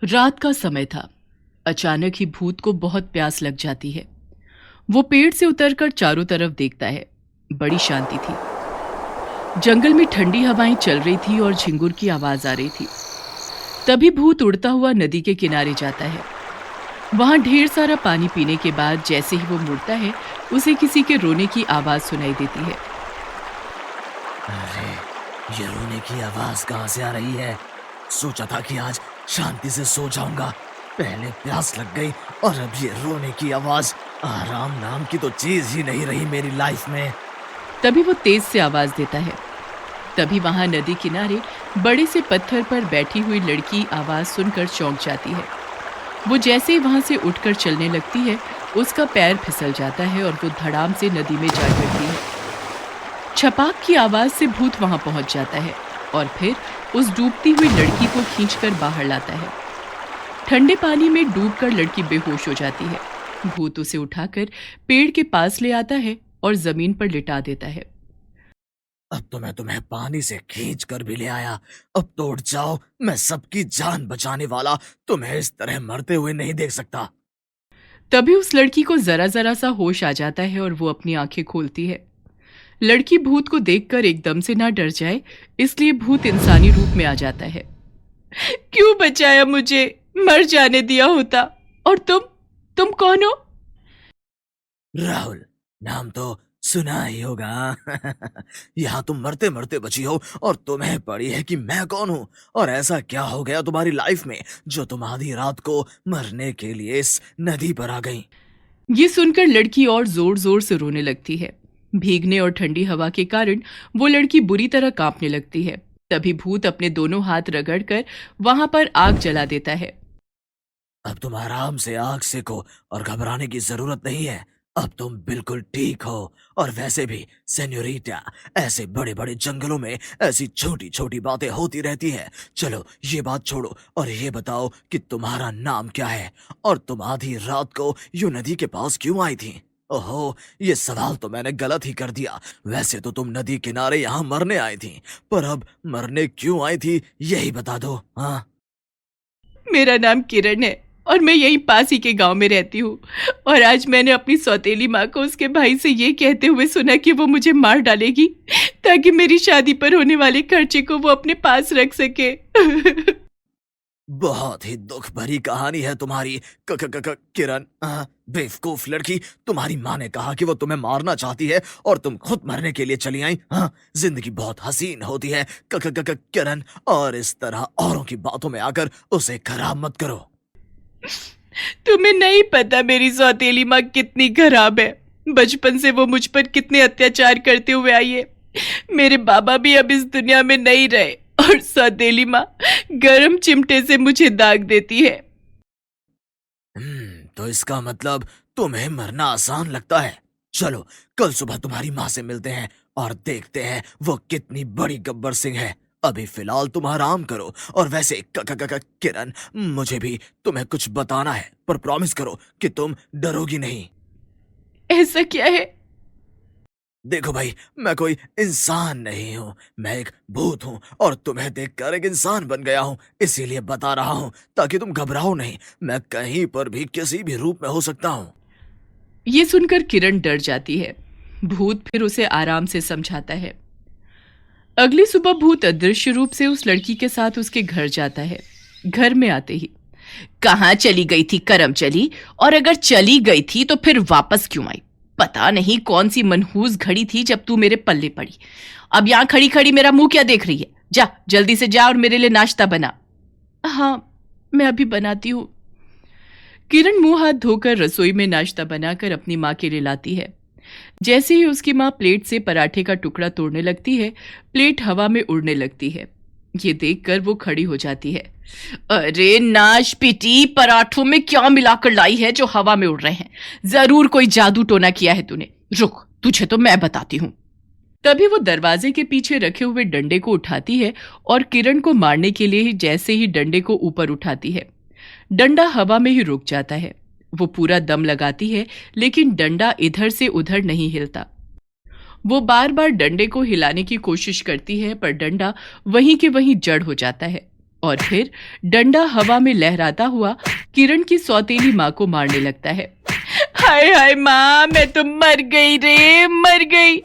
रात का समय था। अचानक ही भूत को बहुत प्यास लग जाती है। वो पेड़ से उतरकर चारों तरफ देखता है। बड़ी शांति थी। जंगल में ठंडी हवाएं चल रही थी और झिंगुर की आवाज आ रही थी। तभी भूत उड़ता हुआ नदी के किनारे जाता है। वहां ढेर सारा पानी पीने के बाद जैसे ही वो मुड़ता है, उसे किसी के रोने की आवाज सुनाई देती है। अरे, ये रोने की आवाज कहाँ से आ रही है? सोचा था कि आज शांति से सो जाऊंगा, पहले प्यास लग गई और अब ये रोने की आवाज। आराम नाम की तो चीज ही नहीं रही मेरी लाइफ में। तभी वो तेज से आवाज देता है। तभी वहां नदी किनारे बड़े से पत्थर पर बैठी हुई लड़की आवाज सुनकर चौंक जाती है। वो जैसे ही वहां से उठकर चलने लगती है, उसका पैर फिसल जाता है और वो धड़ाम से नदी में जा गिरती है। छपाक की आवाज से भूत वहां पहुंच जाता है और फिर उस डूबती हुई लड़की को खींचकर बाहर लाता है। ठंडे पानी में डूबकर लड़की बेहोश हो जाती है। भूत उसे उठाकर पेड़ के पास ले आता है और जमीन पर लिटा देता है। अब तो मैं तुम्हें पानी से खींच कर भी ले आया, अब तो उठ जाओ, मैं सबकी जान बचाने वाला तुम्हें इस तरह मरते हुए नहीं देख सकता। तभी उस लड़की को जरा जरा सा होश आ जाता है और वो अपनी आंखें खोलती है। लड़की भूत को देखकर एकदम से ना डर जाए, इसलिए भूत इंसानी रूप में आ जाता है। क्यों बचाया मुझे? मर जाने दिया होता। और तुम कौन हो? राहुल, नाम तो सुना ही होगा। यहाँ तुम मरते मरते बची हो और तुम्हें पड़ी है कि मैं कौन हूँ, और ऐसा क्या हो गया तुम्हारी लाइफ में जो तुम आधी रात को मरने के लिए इस नदी पर आ गई। ये सुनकर लड़की और जोर जोर से रोने लगती है। भीगने और ठंडी हवा के कारण वो लड़की बुरी तरह कांपने लगती है। तभी भूत अपने दोनों हाथ रगड़कर वहां पर आग जला देता है। अब तुम आराम से आग सेको और घबराने की जरूरत नहीं है। अब तुम बिल्कुल ठीक हो। और वैसे भी सेन्योरिटा, ऐसे बड़े बड़े जंगलों में ऐसी छोटी छोटी बातें होती रहती है। चलो ये बात छोड़ो और ये बताओ कि तुम्हारा नाम क्या है और तुम आधी रात को यूं नदी के पास क्यों आई थी? ओहो, ये सवाल तो मैंने गलत ही कर दिया। वैसे तो तुम नदी किनारे यहाँ मरने आई थी, पर अब मरने क्यों आई थी यही बता दो। हाँ, मेरा नाम किरण है और मैं यहीं पास ही के गांव में रहती हूँ। और आज मैंने अपनी सौतेली माँ को उसके भाई से ये कहते हुए सुना कि वो मुझे मार डालेगी ताकि मेरी शादी पर होने वाले खर्चे को वो अपने पास रख सके। बहुत ही दुख भरी कहानी है तुम्हारी। किरण, बेवकूफ लड़की, तुम्हारी माँ ने कहा कि वो तुम्हें मारना चाहती है और तुम खुद मरने के लिए चली आई। हाँ, जिंदगी बहुत हसीन होती है किरण, और इस तरह औरों की बातों में आकर उसे खराब मत करो। तुम्हें नहीं पता मेरी सौतेली माँ कितनी खराब है। बचपन से वो मुझ पर कितने अत्याचार करते हुए आई है। मेरे बाबा भी अब इस दुनिया में नहीं रहे और सौतेली माँ गरम चिमटे से मुझे दाग देती है। तो इसका मतलब तुम्हें मरना आसान लगता है। चलो, कल सुबह तुम्हारी माँ से मिलते हैं और देखते हैं वो कितनी बड़ी गब्बर सिंह है। अभी फिलहाल तुम आराम करो। और वैसे किरण, मुझे भी तुम्हें कुछ बताना है, पर प्रॉमिस करो कि तुम डरोगी नहीं। ऐसा क्या है? देखो भाई, मैं कोई इंसान नहीं हूँ, मैं एक भूत हूँ और तुम्हें देखकर एक इंसान बन गया हूँ, इसीलिए बता रहा हूँ ताकि तुम घबराओ नहीं। मैं कहीं पर भी किसी भी रूप में हो सकता हूँ। ये सुनकर किरण डर जाती है। भूत फिर उसे आराम से समझाता है। अगली सुबह भूत अदृश्य रूप से उस लड़की के साथ उसके घर जाता है। घर में आते ही, कहाँ चली गई थी करम चली? और अगर चली गई थी तो फिर वापस क्यों आई? पता नहीं कौन सी मनहूस घड़ी थी जब तू मेरे पल्ले पड़ी। अब यहाँ खड़ी खड़ी मेरा मुंह क्या देख रही है? जा जल्दी से जा और मेरे लिए नाश्ता बना। हाँ, मैं अभी बनाती हूँ। किरण मुंह हाथ धोकर रसोई में नाश्ता बनाकर अपनी माँ के लिए लाती है। जैसे ही उसकी माँ प्लेट से पराठे का टुकड़ा तोड़ने लगती है, प्लेट हवा में उड़ने लगती है। ये देखकर वो खड़ी हो जाती है। अरे नाश पिटी, पराठों में क्या मिलाकर लाई है जो हवा में उड़ रहे हैं? जरूर कोई जादू टोना किया है तूने। रुक, तुझे तो मैं बताती हूँ। तभी वो दरवाजे के पीछे रखे हुए डंडे को उठाती है और किरण को मारने के लिए जैसे ही डंडे को ऊपर उठाती है, डंडा हवा में ही रुक जाता है। वो पूरा दम लगाती है, लेकिन डंडा इधर से उधर नहीं हिलता। वो बार बार डंडे को हिलाने की कोशिश करती है, पर डंडा वहीं के वहीं जड़ हो जाता है और फिर डंडा हवा में लहराता हुआ किरण की सौतेली माँ को मारने लगता है। हाय हाय माँ, मैं तो मर गई रे, मर गई।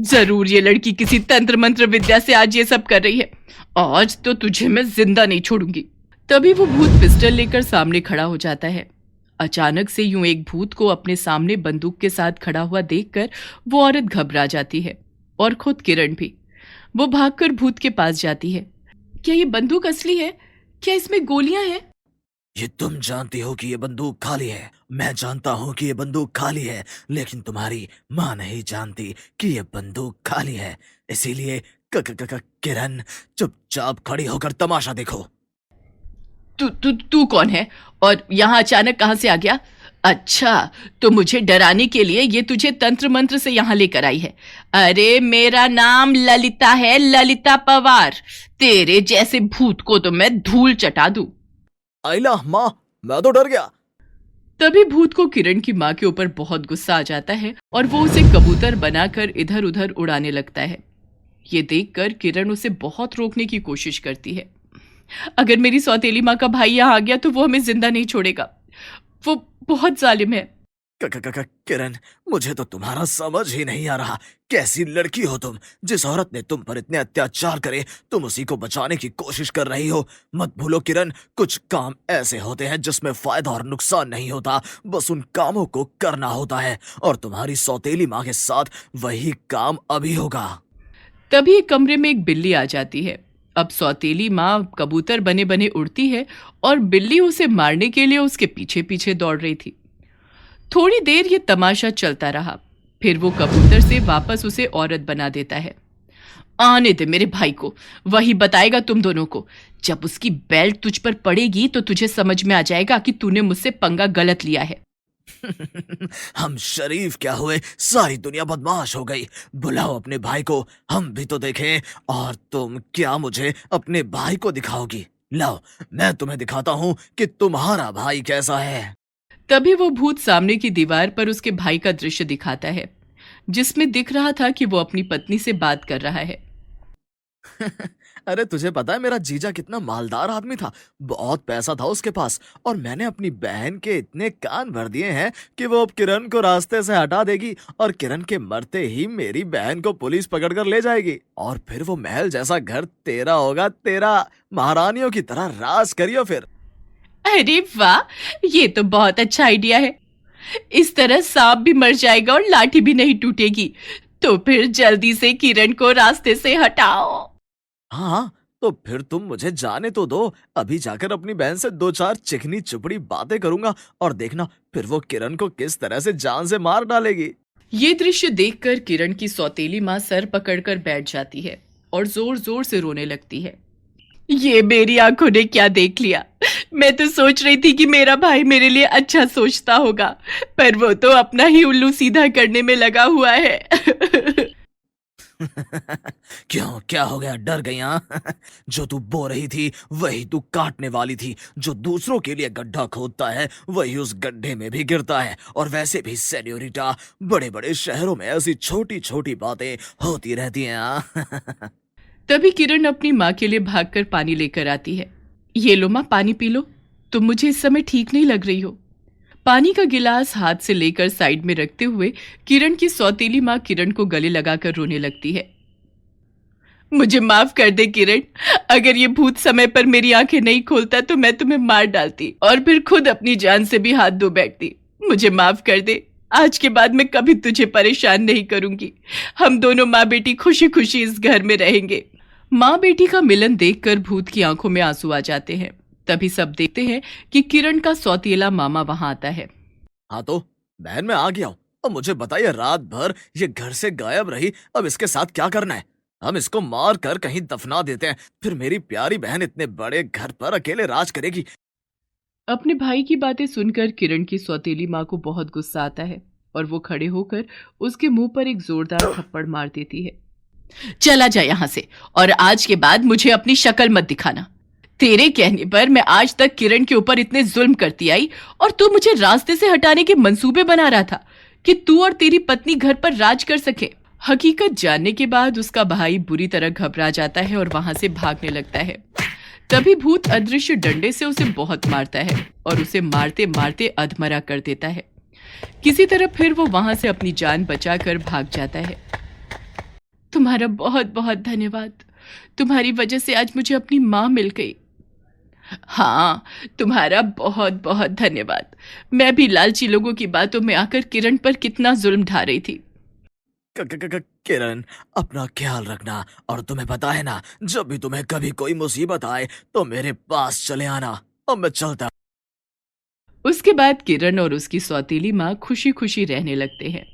जरूर ये लड़की किसी तंत्र मंत्र विद्या से आज ये सब कर रही है। आज तो तुझे मैं जिंदा नहीं छोड़ूंगी। तभी वो भूत पिस्टल लेकर सामने खड़ा हो जाता है। अचानक से यूं एक भूत को अपने सामने बंदूक के साथ खड़ा हुआ देखकर वो औरत घबरा जाती है, और खुद किरण भी। वो भागकर भूत के पास जाती है। क्या ये बंदूक असली है? क्या इसमें गोलियां हैं? ये तुम जानती हो कि ये बंदूक खाली है, मैं जानता हूँ कि ये बंदूक खाली है, लेकिन तुम्हारी माँ नहीं जानती कि ये बंदूक खाली है। इसीलिए किरण, चुपचाप खड़ी होकर तमाशा देखो। तू कौन है और यहाँ अचानक कहां से आ गया? अच्छा, तो मुझे डराने के लिए ये तुझे तंत्र मंत्र से यहाँ लेकर आई है। अरे मेरा नाम ललिता है, ललिता पवार। तेरे जैसे भूत को तो मैं धूल चटा दूं। आइला माँ, मैं तो डर गया। तभी भूत को किरण की माँ के ऊपर बहुत गुस्सा आ जाता है और वो उसे कबूतर बनाकर इधर उधर उड़ाने लगता है। ये देखकर किरण उसे बहुत रोकने की कोशिश करती है। अगर मेरी सौतेली माँ का भाई यहाँ आ गया तो वो हमें जिंदा नहीं छोड़ेगा। वो बहुत जालिम है। किरण, मुझे तो तुम्हारा समझ ही नहीं आ रहा। कैसी लड़की हो तुम? जिस औरत ने तुम पर इतने अत्याचार करे, तुम उसी को बचाने की कोशिश कर रही हो। मत भूलो किरण, कुछ काम ऐसे होते हैं जिसमें फायदा और नुकसान नहीं होता, बस उन कामों को करना होता है। और तुम्हारी सौतेली माँ के साथ वही काम अभी होगा। तभी एक कमरे में एक बिल्ली आ जाती है। अब सौतेली माँ कबूतर बने बने उड़ती है और बिल्ली उसे मारने के लिए उसके पीछे पीछे दौड़ रही थी। थोड़ी देर ये तमाशा चलता रहा, फिर वो कबूतर से वापस उसे औरत बना देता है। आने दे मेरे भाई को, वही बताएगा तुम दोनों को। जब उसकी बेल्ट तुझ पर पड़ेगी तो तुझे समझ में आ जाएगा कि तूने मुझसे पंगा गलत लिया है। हम शरीफ क्या हुए, सारी दुनिया बदमाश हो गई। बुलाओ अपने भाई को, हम भी तो देखें। और तुम क्या मुझे अपने भाई को दिखाओगी? लाओ, मैं तुम्हें दिखाता हूँ कि तुम्हारा भाई कैसा है। तभी वो भूत सामने की दीवार पर उसके भाई का दृश्य दिखाता है, जिसमें दिख रहा था कि वो अपनी पत्नी से बात कर रहा है। अरे तुझे पता है मेरा जीजा कितना मालदार आदमी था, बहुत पैसा था उसके पास, और मैंने अपनी बहन के इतने कान भर दिए हैं कि वो अब किरण को रास्ते से हटा देगी, और किरण के मरते ही मेरी बहन को पुलिस पकड़ कर ले जाएगी, और फिर वो महल जैसा घर तेरा होगा, तेरा। महारानियों की तरह राज करियो फिर। अरे वाह, ये तो बहुत अच्छा आइडिया है। इस तरह सांप भी मर जाएगा और लाठी भी नहीं टूटेगी। तो फिर जल्दी से किरण को रास्ते से हटाओ। हाँ, तो फिर तुम मुझे जाने तो दो। अभी जाकर अपनी बहन से 2-4 चिकनी चुपड़ी बातें करूंगा, और देखना फिर वो किरण को किस तरह से जान से मार डालेगी। ये दृश्य देखकर किरण की सौतेली माँ सर पकड़कर बैठ जाती है और जोर जोर से रोने लगती है। ये मेरी आंखों ने क्या देख लिया। मैं तो सोच रही थी कि मेरा भाई मेरे लिए अच्छा सोचता होगा, पर वो तो अपना ही उल्लू सीधा करने में लगा हुआ है। क्यों, क्या हो गया? डर गई? हाँ? जो तू बो रही थी वही तू काटने वाली थी। जो दूसरों के लिए गड्ढा खोदता है वही उस गड्ढे में भी गिरता है। और वैसे भी सेन्योरिटा, बड़े बड़े शहरों में ऐसी छोटी छोटी बातें होती रहती हैं। हाँ? तभी किरण अपनी माँ के लिए भागकर पानी लेकर आती है। ये लो माँ, पानी पी लो, तुम मुझे इस समय ठीक नहीं लग रही हो। पानी का गिलास हाथ से लेकर साइड में रखते हुए किरण की सौतेली माँ किरण को गले लगाकर रोने लगती है। मुझे माफ कर दे किरण, अगर ये भूत समय पर मेरी आंखें नहीं खोलता तो मैं तुम्हें मार डालती और फिर खुद अपनी जान से भी हाथ धो बैठती। मुझे माफ कर दे, आज के बाद मैं कभी तुझे परेशान नहीं करूंगी। हम दोनों माँ बेटी खुशी खुशी इस घर में रहेंगे। माँ बेटी का मिलन देखकर भूत की आंखों में आंसू आ जाते हैं। तभी सब देखते हैं कि किरण का सौतेला मामा वहां आता है। हाँ तो बहन, मैं आ गया हूँ। अब मुझे बताइए, रात भर ये घर से गायब रही, अब इसके साथ क्या करना है? हम इसको मार कर कहीं दफना देते हैं, फिर मेरी प्यारी बहन इतने बड़े घर पर अकेले राज करेगी। अपने भाई की बातें सुनकर किरण की सौतेली माँ को बहुत गुस्सा आता है और वो खड़े होकर उसके मुंह पर एक जोरदार थप्पड़ मार देती है। चला जा यहाँ से, और आज के बाद मुझे अपनी शक्ल मत दिखाना। तेरे कहने पर मैं आज तक किरण के ऊपर इतने जुल्म करती आई, और तू मुझे रास्ते से हटाने के मंसूबे बना रहा था कि तू और तेरी पत्नी घर पर राज कर सके। हकीकत जानने के बाद उसका भाई बुरी तरह घबरा जाता है और वहां से भागने लगता है। तभी भूत अदृश्य डंडे से उसे बहुत मारता है और उसे मारते मारते अधमरा कर देता है। किसी तरह फिर वो वहां से अपनी जान बचाकर भाग जाता है। तुम्हारा बहुत बहुत धन्यवाद। तुम्हारी वजह से आज मुझे अपनी माँ मिल गई। हाँ, तुम्हारा बहुत बहुत धन्यवाद। मैं भी लालची लोगों की बातों में आकर किरण पर कितना जुल्म ढा रही थी। किरण, अपना ख्याल रखना, और तुम्हें पता है ना, जब भी तुम्हें कभी कोई मुसीबत आए तो मेरे पास चले आना। अब मैं चलता। उसके बाद किरण और उसकी सौतेली माँ खुशी खुशी रहने लगते हैं।